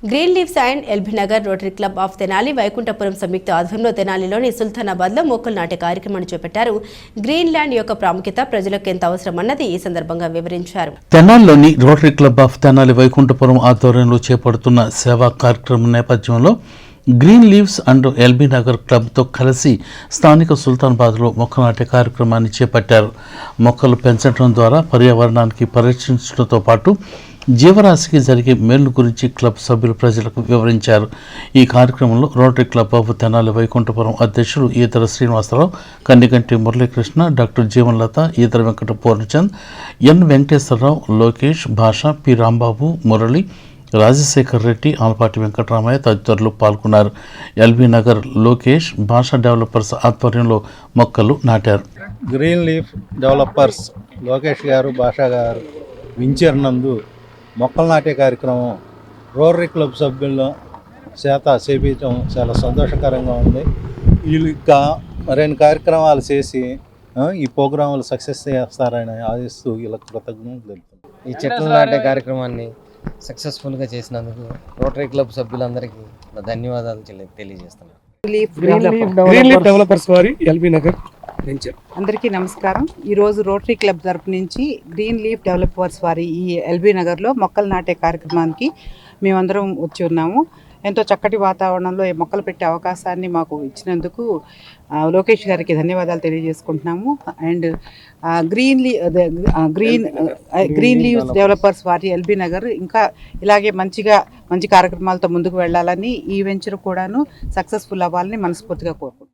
Green leaves and LB Nagar Rotary Club of Tenali Vaikunthapuram సంయుక్త ఆధ్వర్యంలో తెనాలిలోని సుల్తానాబాద్లో మొక్కలు నాటే కార్యక్రమాన్ని చేపట్టారు. గ్రీన్ ల్యాండ్ యొక్క ప్రాముఖ్యత ప్రజలకు ఎంత అవసరమన్నది ఈ సందర్భంగా వివరించారు. తెనాలిలోని Rotary Club of Tenali Vaikunthapuram ఆధ్వర్యంలో చేపడుతున్న సేవా కార్యక్రమం నేపథ్యంలో green leaves and LB Nagar క్లబ్తో కలిసి స్థానిక సుల్తానాబాద్లో మొక్కలు నాటే కార్యక్రమాన్ని చేపట్టారు. మొక్కలు పెంచడం ద్వారా పర్యావరణానికి పరిరక్షించడంతో పాటు జీవరాశికి జరిగే మేలు గురించి క్లబ్ సభ్యులు ప్రజలకు వివరించారు. ఈ కార్యక్రమంలో rotary Club of Tenali Vaikunthapuram అధ్యక్షులు ఈతర శ్రీనివాసరావు, కన్నిగంటి మురళీకృష్ణ, డాక్టర్ జీవన్లత, ఈతర వెంకట పూర్ణచంద్, ఎన్ వెంకటేశ్వరరావు, లోకేష్, భాష, పి రాంబాబు, మురళి, రాజశేఖర్ రెడ్డి, ఆలపాటి వెంకటరామయ్య తదితరులు పాల్గొన్నారు. ఎల్బీ నగర్ లోకేష్ భాషా డెవలపర్స్ ఆధ్వర్యంలో మొక్కలు నాటారు. గ్రీన్ లీఫ్ డెవలపర్స్ లోకేష్ గారు, భాషా గారు వించేరినందు మొక్కలు నాటే కార్యక్రమం రోటరీ క్లబ్ సభ్యుల చేత చేపించడం చాలా సంతోషకరంగా ఉంది. వీళ్ళు ఇంకా మరిన్ని కార్యక్రమాలు చేసి ఈ ప్రోగ్రాములు సక్సెస్ చేస్తారని ఆశిస్తూ వీళ్ళకి కృతజ్ఞతలు తెలుపుతున్నాను. ఈ చెట్లు నాటే కార్యక్రమాన్ని సక్సెస్ఫుల్గా చేసినందుకు రోటరీ క్లబ్ సభ్యులందరికీ ధన్యవాదాలు తెలియజేస్తున్నాను. గ్రీన్ లీఫ్ డెవలపర్స్ వారి ఎల్బీ నగర్ అందరికీ నమస్కారం. ఈరోజు రోటరీ క్లబ్ తరపు నుంచి గ్రీన్ లీఫ్ డెవలపర్స్ వారి ఈ ఎల్బీ నగర్లో మొక్కలు నాటే కార్యక్రమానికి మేమందరం వచ్చి ఉన్నాము. ఎంతో చక్కటి వాతావరణంలో ఈ మొక్కలు పెట్టే అవకాశాన్ని మాకు ఇచ్చినందుకు లోకేష్ గారికి ధన్యవాదాలు తెలియజేసుకుంటున్నాము. అండ్ గ్రీన్ లీవ్స్ డెవలపర్స్ వారి ఎల్బీ నగర్ ఇంకా ఇలాగే మంచి కార్యక్రమాలతో ముందుకు వెళ్ళాలని, ఈ వెంచర్ కూడాను సక్సెస్ఫుల్ అవ్వాలని మనస్ఫూర్తిగా కోరుకుంటున్నాను.